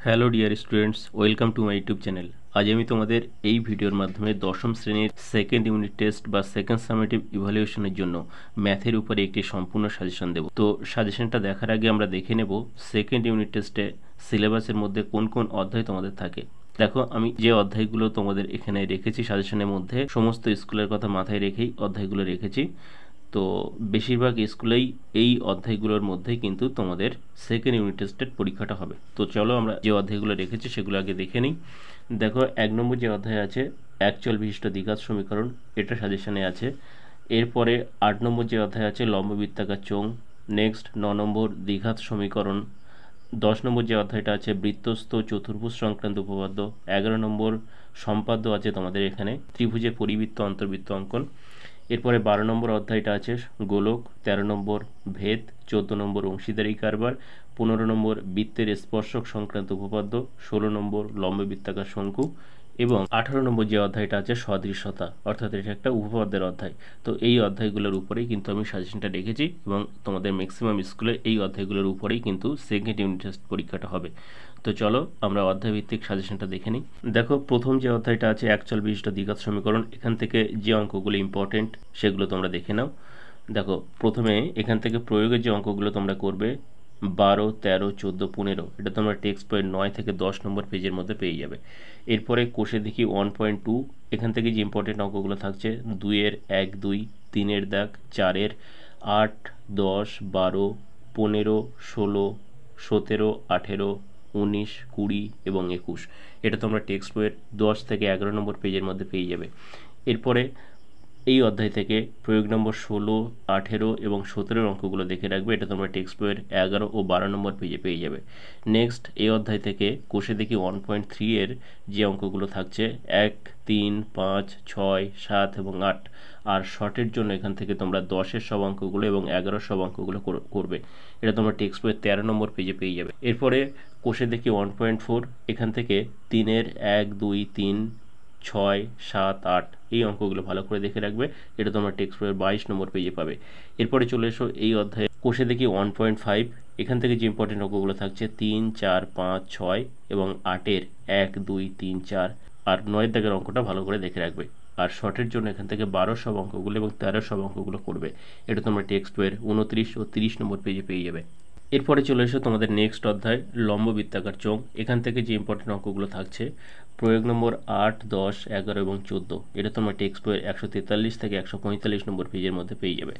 Hello dear students, welcome to my YouTube channel. আজ আমি তোমাদের এই ভিডিওর মাধ্যমে দশম শ্রেণীর সেকেন্ড ইউনিট টেস্ট বা সেকেন্ড সামেটিভ ইভ্যালুয়েশনের জন্য ম্যাথের উপরে একটি সম্পূর্ণ সাজেশন দেব। তো সাজেশনটা দেখার আগে আমরা দেখে নেব সেকেন্ড ইউনিট টেস্টে সিলেবাসের মধ্যে কোন কোন অধ্যায় তোমাদের থাকে। দেখো, আমি যে অধ্যায়গুলো তোমাদের এখানে রেখেছি সাজেশনের মধ্যে, সমস্ত স্কুলের কথা মাথায় রেখেই অধ্যায়গুলো রেখেছি। তো বেশিরভাগ স্কুলেই এই অধ্যায়গুলোর মধ্যেই কিন্তু তোমাদের সেকেন্ড ইউনিট টেস্টের পরীক্ষাটা হবে। তো চলো আমরা যে অধ্যায়গুলো রেখেছি সেগুলো আগে দেখে নিই। দেখো, 1 নম্বর যে অধ্যায় আছে অ্যাকচুয়াল বিশিষ্ট দ্বিঘাত সমীকরণ, এটা সাজেশনে আছে। এরপরে 8 নম্বর যে অধ্যায় আছে লম্ব বৃত্তাকার চোঙ। নেক্সট 9 নম্বর দ্বিঘাত সমীকরণ। 10 নম্বর যে অধ্যায়টা আছে বৃত্তস্থ চতুর্ভুজ সংক্রান্ত উপপাদ্য। 11 নম্বর সম্পাদ্য আছে তোমাদের এখানে ত্রিভুজের পরিবৃত্ত অন্তর্বৃত্ত অঙ্কন। এরপরে 12 নম্বর অধ্যায়টা আছে গোলক। 13 নম্বর ভেদ। 14 নম্বর অংশীদারি কারবার। 15 নম্বর বৃত্তের স্পর্শক সংক্রান্ত উপপাদ্য। 16 নম্বর লম্ব বৃত্তাকার শঙ্কু এবং 18 নম্বর যে অধ্যায়টা আছে সদৃশ্যতা, অর্থাৎ এটা একটা উপপাদ্যের অধ্যায়। তো এই অধ্যায়গুলোর উপরেই কিন্তু আমি সাজেশনটা রেখেছি এবং তোমাদের ম্যাক্সিমাম স্কুলে এই অধ্যায়গুলোর উপরেই কিন্তু সেকেন্ড ইউনিট টেস্ট পরীক্ষাটা হবে। তো চলো আমরা অধ্যায়ভিত্তিক সাজেশনটা দেখে নিই। দেখো, প্রথম যে অধ্যায়টা আছে অ্যাকচুয়াল বিশিষ্ট দ্বিঘাত সমীকরণ, এখান থেকে যে অঙ্কগুলো ইম্পর্টেন্ট সেগুলো তোমরা দেখে নাও। দেখো, প্রথমে এখান থেকে প্রয়োগের যে অঙ্কগুলো তোমরা করবে 12, 13, 14, 15, এটা তোমরা টেক্সট বইয়ের 9 থেকে 10 নম্বর পেজের মধ্যে পেয়ে যাবে। এরপরে কোষে দেখি 1.2, এখান থেকে যে ইম্পর্টেন্ট অঙ্কগুলো থাকছে 2-এর 1, 2, 3-এর দাগ, 4-এর 8, 10, 12, 15, 16, 17, 18, 19, 20 এবং 21, এটা তোমরা টেক্সট বইয়ের 10 থেকে 11 নম্বর পেজের মধ্যে পেয়ে যাবে। এরপরে এই অধ্যায় থেকে প্রয়োগ নম্বর 16, 18 এবং 17 অঙ্কগুলো দেখে রাখবে, এটা তোমরা টেক্সট বইয়ের 11 ও 12 নম্বর পেজে পেয়ে যাবে। নেক্সট এই অধ্যায় থেকে কোষে দেখি 1.3 এর যে অঙ্কগুলো থাকছে 1, 3, 5, 6, 7 এবং 8, আর শর্টের জন্য এখান থেকে তোমরা 10-এর সব অঙ্কগুলো এবং 11-এর সব অঙ্কগুলো করবে, এটা তোমরা টেক্সট বইয়ের 13 নম্বর পেজে পেয়ে যাবে। এরপরে কোষে দেখি 1.4, এখান থেকে 3-এর 1, 2, 3, 6, 7, 8 এই অঙ্কগুলো ভালো করে দেখে রাখবে, এটা তোমরা টেক্সট বইয়ের 22 নম্বর পেজে পাবে। এরপরে চলে এসো এই অধ্যায়ে কোষে দেখি 1.5, এখান থেকে যে ইম্পর্টেন্ট অঙ্কগুলো থাকছে 3, 4, 5, 6 এবং 8-এর 1, 2, 3, 4 আর 9-এর দাগের অঙ্কটা ভালো করে দেখে রাখবে। আর শর্টের জন্য এখান থেকে 12 সব অঙ্কগুলো এবং 13 সব অঙ্কগুলো করবে, এটা তোমরা টেক্সট বইয়ের 29 ও 30 নম্বর পেজে পেয়ে যাবে। এরপরে চলে এসো তোমাদের নেক্সট অধ্যায় লম্ব বৃত্তাকার চোঙ, এখান থেকে যে ইম্পর্টেন্ট অঙ্কগুলো থাকছে প্রয়োগ নম্বর 8, 10, 11 এবং 14, এটা তোমরা টেক্সট বইয়ের 143 থেকে 145 নম্বর পেজের মধ্যে পেয়ে যাবে।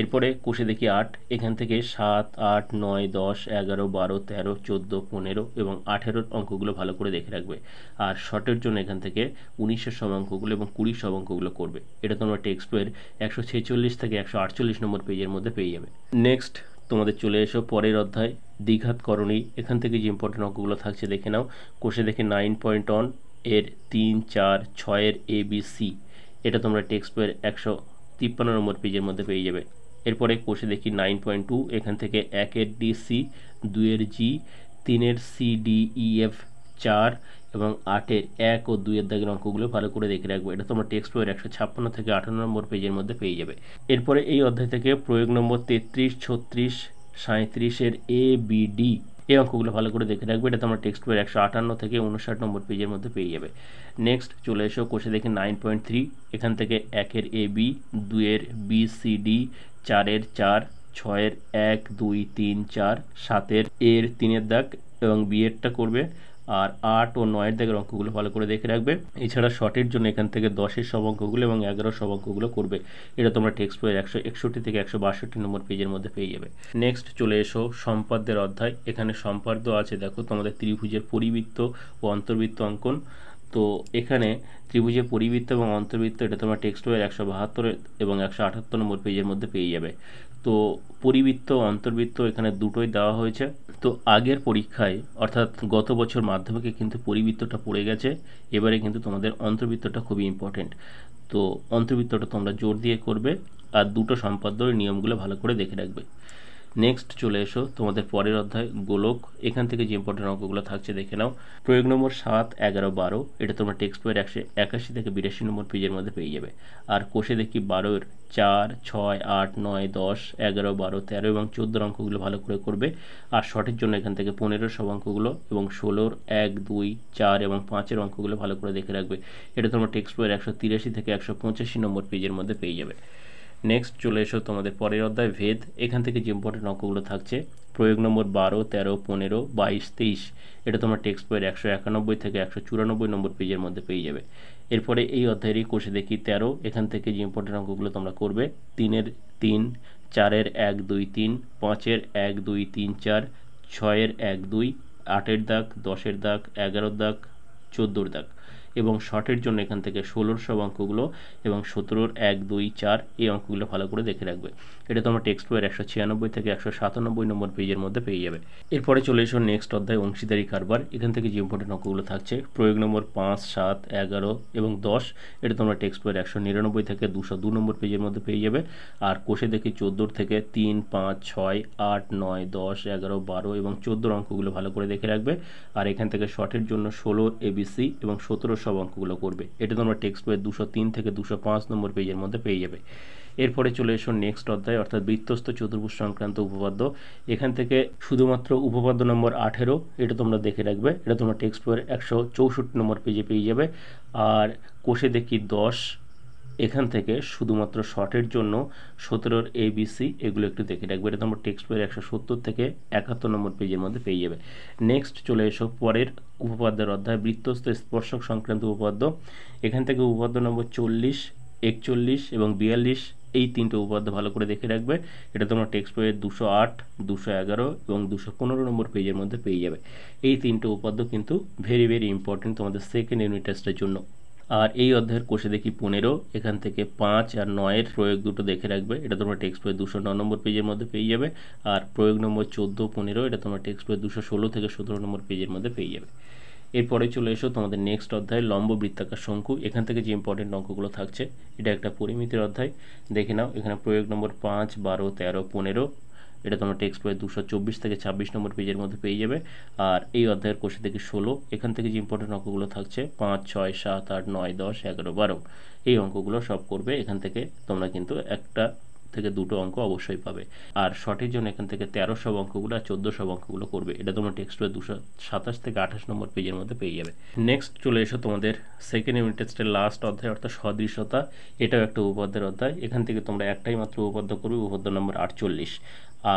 এরপরে কোষে দেখি 8, এখান থেকে 7, 8, 9, 10, 11, 12, 13, 14, 15 এবং 18-এর অঙ্কগুলো ভালো করে দেখে রাখবে। আর শর্টের জন্য এখান থেকে 19-এর সব অঙ্কগুলো এবং 20 সব অঙ্কগুলো করবে, এটা তোমরা টেক্সট বইয়ের 146 থেকে 148 নম্বর পেজের মধ্যে পেয়ে যাবে। নেক্সট তোমাদের চলে এসো পরের অধ্যায় দ্বিঘাত করণী, এখান থেকে যে ইম্পর্টেন্ট অঙ্কগুলো থাকছে দেখে নাও। কোষে দেখে 9.1 এর 3, 4, 6-এর ABC, এটা তোমরা টেক্সট বইয়ের 153 নম্বর পেজের মধ্যে পেয়ে যাবে। এরপরে কোষে দেখি 9.2, এখান থেকে 1-এর DC, 2-এর G, 3-এর CDEF, 4 এবং 8-এর 1 ও 2-এর দাগের অঙ্কগুলো ভালো করে দেখে রাখবো, এটা তোমরা টেক্সট বইয়ের 156 থেকে 58 নম্বর পেজের মধ্যে পেয়ে যাবে। এরপরে এই অধ্যায় থেকে প্রয়োগ নম্বর 33, 36, 37-এর ABD এই অঙ্কগুলো ভালো করে দেখে রাখবে, এটা তোমরা টেক্সট বইয়ের 158 থেকে 59 নম্বর পেজের মধ্যে পেয়ে যাবে। নেক্সট চলে এসো কোষে দেখে 9.3, এখান থেকে 1-এর AB, 2-এর BCD, 4-এর 4, 6-এর 1, 2, 3, 4, 7-এর এর 3-এর দাগ এবং B-এরটা করবে। আর 8 ও 9-এর দাগের অঙ্কগুলো ভালো করে দেখে রাখবে। এছাড়া শর্টের জন্য এখান থেকে 10-এর সব অঙ্কগুলো এবং 11-এর সব অঙ্কগুলো করবে, এটা তোমরা টেক্সট বইয়ের 161 থেকে 162 নম্বর পেজের মধ্যে পেয়ে যাবে। নেক্সট চলে এসো সম্পাদ্যের অধ্যায়, এখানে সম্পাদ্য আছে দেখো তোমাদের ত্রিভুজের পরিবৃত্ত ও অন্তর্বৃত্ত অঙ্কন। তো এখানে ত্রিভুজের পরিবৃত্ত এবং অন্তর্বৃত্ত, এটা তোমরা টেক্সট বইয়ের 172 এবং 178 নম্বর পেজের মধ্যে পেয়ে যাবে। তো পরিবৃত্ত অন্তর্বৃত্ত এখানে দুটোই দেওয়া হয়েছে। তো আগের পরীক্ষায় অর্থাৎ গত বছর মাধ্যমিকে কিন্তু পরিবৃত্তটা পড়ে গেছে, এবারে কিন্তু তোমাদের অন্তর্বৃত্তটা খুবই ইম্পর্টেন্ট। তো অন্তর্বৃত্তটা তোমরা জোর দিয়ে করবে আর দুটো সম্পাদ্যের নিয়মগুলো ভালো করে দেখে রাখবে। নেক্সট চলে এসো তোমাদের পরের অধ্যায় গোলক। এখান থেকে যে ইম্পর্টেন্ট অঙ্কগুলো থাকছে দেখে নাও। প্রয়োগ নম্বর 7, 11, 12 এটা তোমরা টেক্সট বইয়ের 181 থেকে 82 নম্বর পেজের মধ্যে পেয়ে যাবে। আর কোষে দেখি 12 এর 4, 6, 8, 9, 10, 11, 12, 13 এবং 14 অঙ্কগুলো ভালো করে করবে। আর শর্টের জন্য এখান থেকে 15 সব অঙ্কগুলো এবং 16, 1, 2, 4 এবং 5 অঙ্কগুলো ভালো করে দেখে রাখবে। এটা তোমরা টেক্সট বইয়ের 183 থেকে 185 নম্বর পেজের মধ্যে পেয়ে যাবে। নেক্সট চলে এসো তোমাদের পরের অধ্যায় ভেদ। এখান থেকে যে ইম্পর্টেন্ট অঙ্কগুলো থাকছে প্রয়োগ নম্বর 12, 13, 15, 22, 23 এটা তোমার টেক্সট বইয়ের 191 থেকে 194 নম্বর পেজের মধ্যে পেয়ে যাবে। এরপরে এই অধ্যায়েরই কোষে দেখি 13, এখান থেকে যে ইম্পর্টেন্ট অঙ্কগুলো তোমরা করবে 3 এর 3, 4 এর 1, 2, 3, 5 এর 1, 2, 3, 4, 6 এর 1, 2, 8 এর দাগ, 10 এর দাগ, 11 দাগ, 14 দাগ এবং শর্টের জন্য এখান থেকে 16 সব অঙ্কগুলো এবং 17 1, 2, 4 এই অঙ্কগুলো ভালো করে দেখে রাখবে। এটা তোমরা টেক্সট বইয়ের 196 থেকে 197 নম্বর পেজের মধ্যে পেয়ে যাবে। এরপরে চলে এসো নেক্সট অধ্যায় অংশীদারি কারবার। এখান থেকে যে ইম্পর্টেন্ট অঙ্কগুলো থাকছে প্রয়োগ নম্বর 5, 7, 11 এবং 10 এটা তোমরা টেক্সট বইয়ের 199 থেকে 202 নম্বর পেজের মধ্যে পেয়ে যাবে। আর কোষে দেখি 14 থেকে 3, 5, 6, 8, 9, 10, 11, 12 এবং 14 অঙ্কগুলো ভালো করে দেখে রাখবে। আর এখান থেকে শর্টের জন্য 16 ABC এবং 17 সব অঙ্কগুলো করবে। এটা তোমরা টেক্সট বইয়ের 203 থেকে 205 নম্বর পেজের মধ্যে পেয়ে যাবে। এরপরে চলে এসো নেক্সট অধ্যায় অর্থাৎ বৃত্তস্থ চতুর্ভুজ সংক্রান্ত উপপাদ্য। এখান থেকে শুধুমাত্র উপপাদ্য নম্বর 18 এটা তোমরা দেখে রাখবে। এটা তোমরা টেক্সট বইয়ের 164 নম্বর পেজে পেয়ে যাবে। আর কোষে দেখি 10 এখান থেকে শুধুমাত্র শর্টের জন্য 17 ABC এগুলো একটু দেখে রাখবে। এটা তোমরা টেক্সট বইয়ের 170 থেকে 71 নম্বর পেজের মধ্যে পেয়ে যাবে। নেক্সট চলে এসো পরের উপপাদ্যের অধ্যায় বৃত্তস্থ স্পর্শক সংক্রান্ত উপপাদ্য। এখান থেকে উপপাদ্য নম্বর 40, 41 এবং 42 এই তিনটে উপপাদ্য ভালো করে দেখে রাখবে। এটা তোমরা টেক্সট বইয়ের 208, 211 এবং 215 নম্বর পেজের মধ্যে পেয়ে যাবে। এই তিনটে উপপাদ্য কিন্তু ভেরি ভেরি ইম্পর্টেন্ট তোমাদের সেকেন্ড ইউনিট টেস্টের জন্য। আর এই অধ্যায়ের কোষে দেখি 15 এখান থেকে 5 আর 9 এর প্রয়োগ দুটো দেখে রাখবে। এটা তোমরা টেক্সট বইয়ের 209 নম্বর পেজের মধ্যে পেয়ে যাবে। আর প্রয়োগ নম্বর 14, 15 এটা তোমরা টেক্সট বইয়ের 216 থেকে 17 নম্বর পেজের মধ্যে পেয়ে যাবে। এরপরে চলে এসো তোমাদের নেক্সট অধ্যায় লম্ব বৃত্তাকার শঙ্কু। এখান থেকে যে ইম্পর্টেন্ট অঙ্কগুলো থাকছে এটা একটা পরিমিতির অধ্যায়। দেখে নাও এখানে প্রয়োগ নম্বর 5, 12, 13, 15 এটা তোমরা টেক্সট বইয়ের 224 থেকে 26 নম্বর পেজের মধ্যে পেয়ে যাবে। আর এই অধ্যায়ের কোষে থেকে 16 এখান থেকে যে ইম্পর্টেন্ট অঙ্কগুলো থাকছে 5, 6, 7, 8, 9, 10, 11, 12 এই অঙ্কগুলো সব করবে। এখান থেকে তোমরা কিন্তু একটা থেকে দুটো অঙ্ক অবশ্যই পাবে। আর শর্টের জন্য এখান থেকে 13 সব অঙ্কগুলো আর 14 সব অঙ্কগুলো করবে। এটা তোমরা টেক্সট বইয়ের 227 থেকে 28 নম্বর পেজের মধ্যে পেয়ে যাবে। নেক্সট চলে এসো তোমাদের সেকেন্ড ইউনিট টেস্টের লাস্ট অধ্যায় অর্থাৎ সদৃশতা। এটাও একটা উপপাদ্যের অধ্যায়। এখান থেকে তোমরা একটাই মাত্র উপপাদ্য করবে, উপপাদ্য নম্বর 48।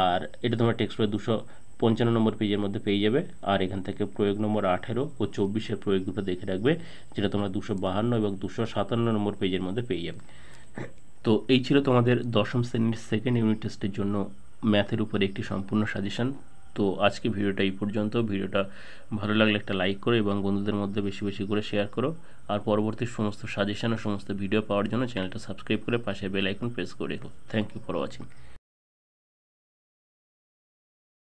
আর এটা তোমরা টেক্সট বইয়ের 255 নম্বর পেজের মধ্যে পেয়ে যাবে। আর এখান থেকে প্রয়োগ নম্বর 18 ও 24 প্রয়োগ দুটো দেখে রাখবে, যেটা তোমরা 252 এবং 257 নম্বর পেজের মধ্যে পেয়ে যাবে। তো এই ছিল তোমাদের দশম শ্রেণীর সেকেন্ড ইউনিট টেস্টের জন্য ম্যাথের উপরে একটি সম্পূর্ণ সাজেশন। তো আজকে ভিডিওটা এই পর্যন্ত। ভিডিওটা ভালো লাগলে একটা লাইক করো এবং বন্ধুদের মধ্যে বেশি বেশি করে শেয়ার করো। আর পরবর্তী সমস্ত সাজেশন ও সমস্ত ভিডিও পাওয়ার জন্য চ্যানেলটা সাবস্ক্রাইব করে পাশে বেল আইকন প্রেস করে রেখো। Thank you for watching.